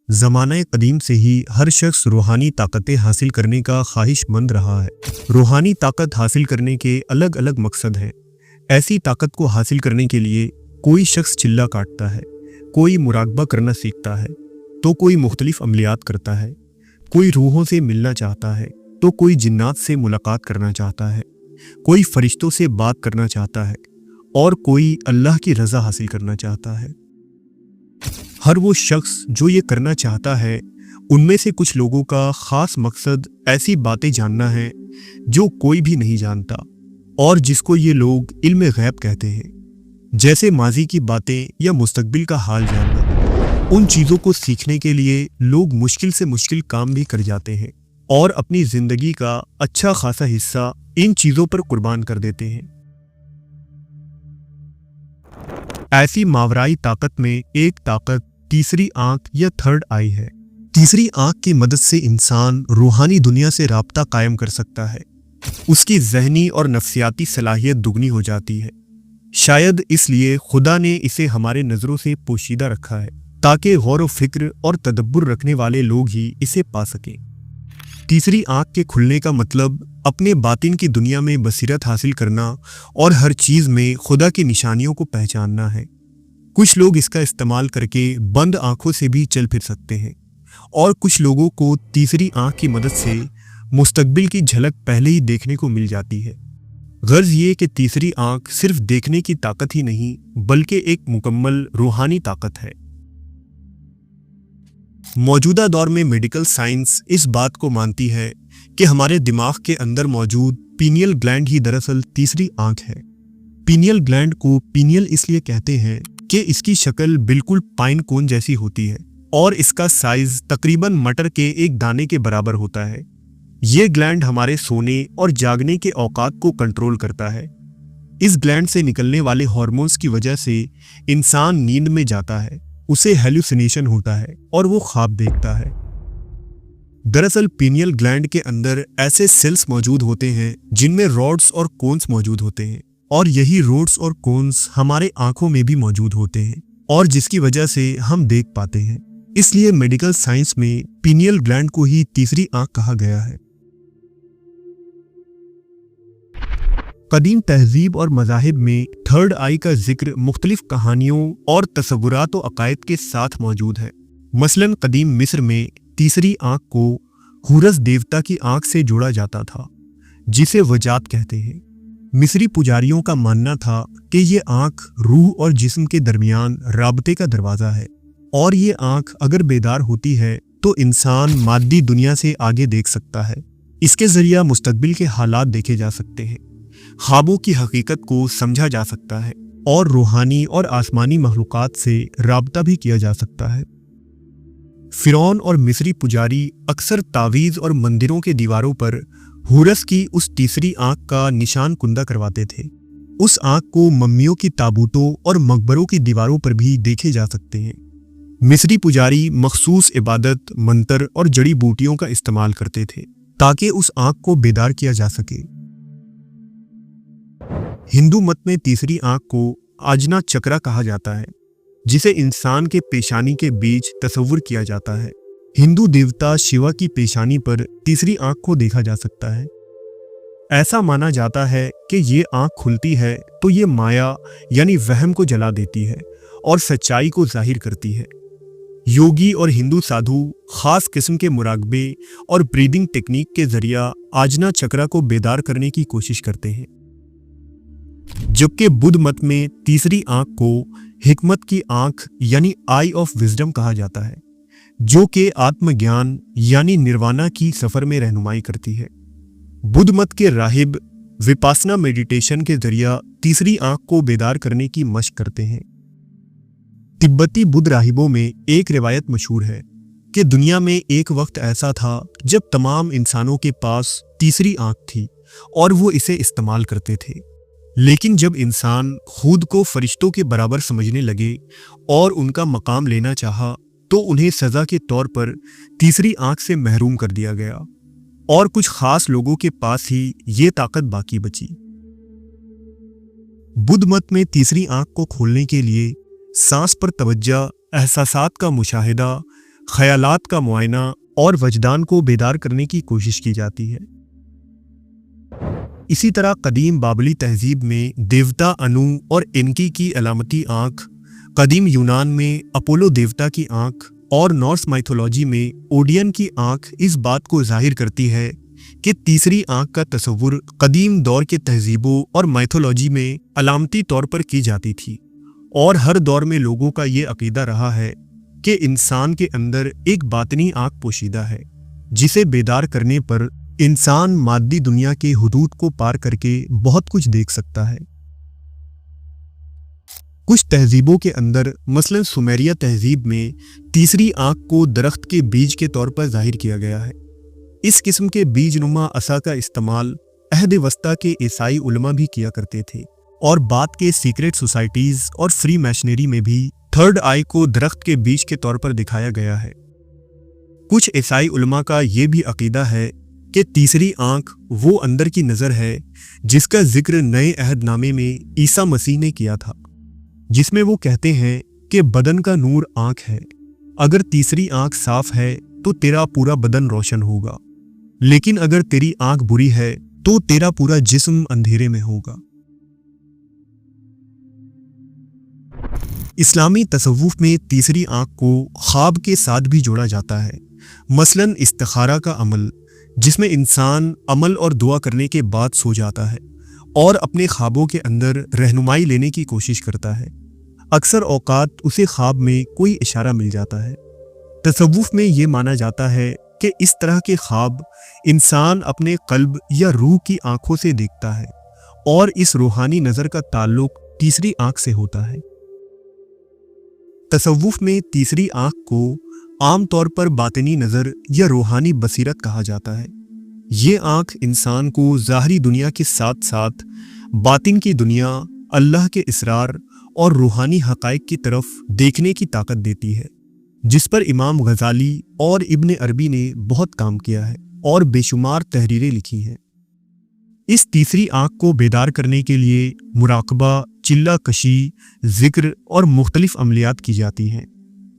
زمانہ قدیم سے ہی ہر شخص روحانی طاقتیں حاصل کرنے کا خواہش مند رہا ہے۔ روحانی طاقت حاصل کرنے کے الگ الگ مقصد ہیں۔ ایسی طاقت کو حاصل کرنے کے لیے کوئی شخص چلہ کاٹتا ہے، کوئی مراقبہ کرنا سیکھتا ہے تو کوئی مختلف عملیات کرتا ہے، کوئی روحوں سے ملنا چاہتا ہے تو کوئی جنات سے ملاقات کرنا چاہتا ہے، کوئی فرشتوں سے بات کرنا چاہتا ہے اور کوئی اللہ کی رضا حاصل کرنا چاہتا ہے۔ ہر وہ شخص جو یہ کرنا چاہتا ہے، ان میں سے کچھ لوگوں کا خاص مقصد ایسی باتیں جاننا ہے جو کوئی بھی نہیں جانتا اور جس کو یہ لوگ علم غیب کہتے ہیں، جیسے ماضی کی باتیں یا مستقبل کا حال جاننا۔ ان چیزوں کو سیکھنے کے لیے لوگ مشکل سے مشکل کام بھی کر جاتے ہیں اور اپنی زندگی کا اچھا خاصا حصہ ان چیزوں پر قربان کر دیتے ہیں۔ ایسی ماورائی طاقت میں ایک طاقت تیسری آنکھ یا تھرڈ آئی ہے۔ تیسری آنکھ کی مدد سے انسان روحانی دنیا سے رابطہ قائم کر سکتا ہے۔ اس کی ذہنی اور نفسیاتی صلاحیت دگنی ہو جاتی ہے۔ شاید اس لیے خدا نے اسے ہمارے نظروں سے پوشیدہ رکھا ہے تاکہ غور و فکر اور تدبر رکھنے والے لوگ ہی اسے پا سکیں۔ تیسری آنکھ کے کھلنے کا مطلب اپنے باطن کی دنیا میں بصیرت حاصل کرنا اور ہر چیز میں خدا کی نشانیوں کو پہچاننا ہے۔ کچھ لوگ اس کا استعمال کر کے بند آنکھوں سے بھی چل پھر سکتے ہیں اور کچھ لوگوں کو تیسری آنکھ کی مدد سے مستقبل کی جھلک پہلے ہی دیکھنے کو مل جاتی ہے۔ غرض یہ کہ تیسری آنکھ صرف دیکھنے کی طاقت ہی نہیں بلکہ ایک مکمل روحانی طاقت ہے۔ موجودہ دور میں میڈیکل سائنس اس بات کو مانتی ہے کہ ہمارے دماغ کے اندر موجود پینیل گلینڈ ہی دراصل تیسری آنکھ ہے۔ پینیل گلینڈ کو پینیل اس لیے کہتے ہیں کہ اس کی شکل بالکل پائن کون جیسی ہوتی ہے اور اس کا سائز تقریباً مٹر کے ایک دانے کے برابر ہوتا ہے۔ یہ گلینڈ ہمارے سونے اور جاگنے کے اوقات کو کنٹرول کرتا ہے۔ اس گلینڈ سے نکلنے والے ہارمونز کی وجہ سے انسان نیند میں جاتا ہے، اسے ہیلوسینیشن ہوتا ہے اور وہ خواب دیکھتا ہے۔ دراصل پینیل گلینڈ کے اندر ایسے سیلز موجود ہوتے ہیں جن میں روڈز اور کونز موجود ہوتے ہیں اور یہی روڈز اور کونز ہمارے آنکھوں میں بھی موجود ہوتے ہیں اور جس کی وجہ سے ہم دیکھ پاتے ہیں۔ اس لیے میڈیکل سائنس میں پینیل گلینڈ کو ہی تیسری آنکھ کہا گیا ہے۔ قدیم تہذیب اور مذاہب میں تھرڈ آئی کا ذکر مختلف کہانیوں اور تصورات و عقائد کے ساتھ موجود ہے۔ مثلاً قدیم مصر میں تیسری آنکھ کو ہورس دیوتا کی آنکھ سے جوڑا جاتا تھا جسے وجات کہتے ہیں۔ مصری پجاریوں کا ماننا تھا کہ یہ آنکھ روح اور جسم کے درمیان رابطے کا دروازہ ہے اور یہ آنکھ اگر بیدار ہوتی ہے تو انسان مادی دنیا سے آگے دیکھ سکتا ہے۔ اس کے ذریعہ مستقبل کے حالات دیکھے جا سکتے ہیں، خوابوں کی حقیقت کو سمجھا جا سکتا ہے اور روحانی اور آسمانی مخلوقات سے رابطہ بھی کیا جا سکتا ہے۔ فرعون اور مصری پجاری اکثر تعویذ اور مندروں کے دیواروں پر ہورس کی اس تیسری آنکھ کا نشان کندہ کرواتے تھے۔ اس آنکھ کو ممیوں کی تابوتوں اور مقبروں کی دیواروں پر بھی دیکھے جا سکتے ہیں۔ مصری پجاری مخصوص عبادت، منتر اور جڑی بوٹیوں کا استعمال کرتے تھے تاکہ اس آنکھ کو بیدار کیا جا سکے۔ ہندو مت میں تیسری آنکھ کو آجنا چکرا کہا جاتا ہے جسے انسان کے پیشانی کے بیچ تصور کیا جاتا ہے۔ ہندو دیوتا شیوا کی پیشانی پر تیسری آنکھ کو دیکھا جا سکتا ہے۔ ایسا مانا جاتا ہے کہ یہ آنکھ کھلتی ہے تو یہ مایا یعنی وہم کو جلا دیتی ہے اور سچائی کو ظاہر کرتی ہے۔ یوگی اور ہندو سادھو خاص قسم کے مراقبے اور بریدنگ ٹیکنیک کے ذریعہ آجنا چکرا کو بیدار کرنے کی کوشش کرتے ہیں، جبکہ بدھ مت میں تیسری آنکھ کو حکمت کی آنکھ یعنی آئی آف وزڈم کہا جاتا ہے، جو کہ آتم گیان یعنی نروانا کی سفر میں رہنمائی کرتی ہے۔ بدھ مت کے راہب وپاسنا میڈیٹیشن کے ذریعہ تیسری آنکھ کو بیدار کرنے کی مشق کرتے ہیں۔ تبتی بدھ راہبوں میں ایک روایت مشہور ہے کہ دنیا میں ایک وقت ایسا تھا جب تمام انسانوں کے پاس تیسری آنکھ تھی اور وہ اسے استعمال کرتے تھے، لیکن جب انسان خود کو فرشتوں کے برابر سمجھنے لگے اور ان کا مقام لینا چاہا تو انہیں سزا کے طور پر تیسری آنکھ سے محروم کر دیا گیا اور کچھ خاص لوگوں کے پاس ہی یہ طاقت باقی بچی۔ بدھ مت میں تیسری آنکھ کو کھولنے کے لیے سانس پر توجہ، احساسات کا مشاہدہ، خیالات کا معائنہ اور وجدان کو بیدار کرنے کی کوشش کی جاتی ہے۔ اسی طرح قدیم بابلی تہذیب میں دیوتا انو اور انکی کی علامتی آنکھ، قدیم یونان میں اپولو دیوتا کی آنکھ اور نارس مائتھولوجی میں اوڈین کی آنکھ اس بات کو ظاہر کرتی ہے کہ تیسری آنکھ کا تصور قدیم دور کے تہذیبوں اور مائتھولوجی میں علامتی طور پر کی جاتی تھی، اور ہر دور میں لوگوں کا یہ عقیدہ رہا ہے کہ انسان کے اندر ایک باطنی آنکھ پوشیدہ ہے، جسے بیدار کرنے پر انسان مادی دنیا کے حدود کو پار کر کے بہت کچھ دیکھ سکتا ہے۔ کچھ تہذیبوں کے اندر مثلا سومیریا تہذیب میں تیسری آنکھ کو درخت کے بیج کے طور پر ظاہر کیا گیا ہے۔ اس قسم کے بیج نما عصا کا استعمال عہد وسطیٰ کے عیسائی علماء بھی کیا کرتے تھے، اور بعد کے سیکریٹ سوسائٹیز اور فری میشنری میں بھی تھرڈ آئی کو درخت کے بیج کے طور پر دکھایا گیا ہے۔ کچھ عیسائی علماء کا یہ بھی عقیدہ ہے کہ تیسری آنکھ وہ اندر کی نظر ہے جس کا ذکر نئے عہد نامے میں عیسیٰ مسیح نے کیا تھا، جس میں وہ کہتے ہیں کہ بدن کا نور آنکھ ہے، اگر تیسری آنکھ صاف ہے تو تیرا پورا بدن روشن ہوگا، لیکن اگر تیری آنکھ بری ہے تو تیرا پورا جسم اندھیرے میں ہوگا۔ اسلامی تصوف میں تیسری آنکھ کو خواب کے ساتھ بھی جوڑا جاتا ہے، مثلاً استخارہ کا عمل، جس میں انسان عمل اور دعا کرنے کے بعد سو جاتا ہے اور اپنے خوابوں کے اندر رہنمائی لینے کی کوشش کرتا ہے۔ اکثر اوقات اسے خواب میں کوئی اشارہ مل جاتا ہے۔ تصوف میں یہ مانا جاتا ہے کہ اس طرح کے خواب انسان اپنے قلب یا روح کی آنکھوں سے دیکھتا ہے، اور اس روحانی نظر کا تعلق تیسری آنکھ سے ہوتا ہے۔ تصوف میں تیسری آنکھ کو عام طور پر باطنی نظر یا روحانی بصیرت کہا جاتا ہے۔ یہ آنکھ انسان کو ظاہری دنیا کے ساتھ ساتھ باطن کی دنیا، اللہ کے اسرار اور روحانی حقائق کی طرف دیکھنے کی طاقت دیتی ہے، جس پر امام غزالی اور ابن عربی نے بہت کام کیا ہے اور بے شمار تحریریں لکھی ہیں۔ اس تیسری آنکھ کو بیدار کرنے کے لیے مراقبہ، چلہ کشی، ذکر اور مختلف عملیات کی جاتی ہیں،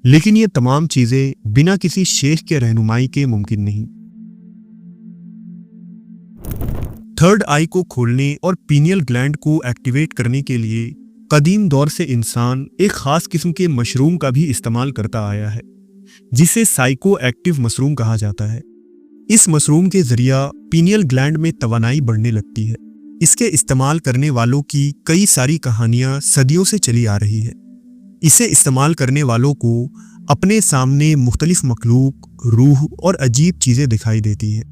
لیکن یہ تمام چیزیں بنا کسی شیخ کے رہنمائی کے ممکن نہیں۔ تھرڈ آئی کو کھولنے اور پینیل گلینڈ کو ایکٹیویٹ کرنے کے لیے قدیم دور سے انسان ایک خاص قسم کے مشروم کا بھی استعمال کرتا آیا ہے، جسے سائیکو ایکٹیو مشروم کہا جاتا ہے۔ اس مشروم کے ذریعہ پینیل گلینڈ میں توانائی بڑھنے لگتی ہے۔ اس کے استعمال کرنے والوں کی کئی ساری کہانیاں صدیوں سے چلی آ رہی ہے۔ اسے استعمال کرنے والوں کو اپنے سامنے مختلف مخلوق، روح اور عجیب چیزیں دکھائی دیتی ہیں۔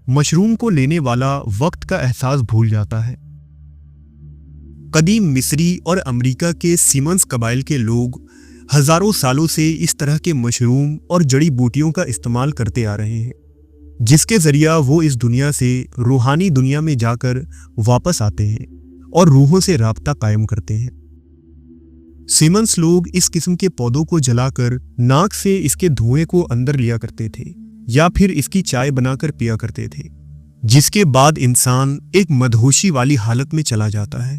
مشروم کو لینے والا وقت کا احساس بھول جاتا ہے۔ قدیم مصری اور امریکہ کے سیمنز قبائل کے لوگ ہزاروں سالوں سے اس طرح کے مشروم اور جڑی بوٹیوں کا استعمال کرتے آ رہے ہیں، جس کے ذریعہ وہ اس دنیا سے روحانی دنیا میں جا کر واپس آتے ہیں اور روحوں سے رابطہ قائم کرتے ہیں۔ سیمنز لوگ اس قسم کے پودوں کو جلا کر ناک سے اس کے دھوئیں کو اندر لیا کرتے تھے، یا پھر اس کی چائے بنا کر پیا کرتے تھے، جس کے بعد انسان ایک مدہوشی والی حالت میں چلا جاتا ہے۔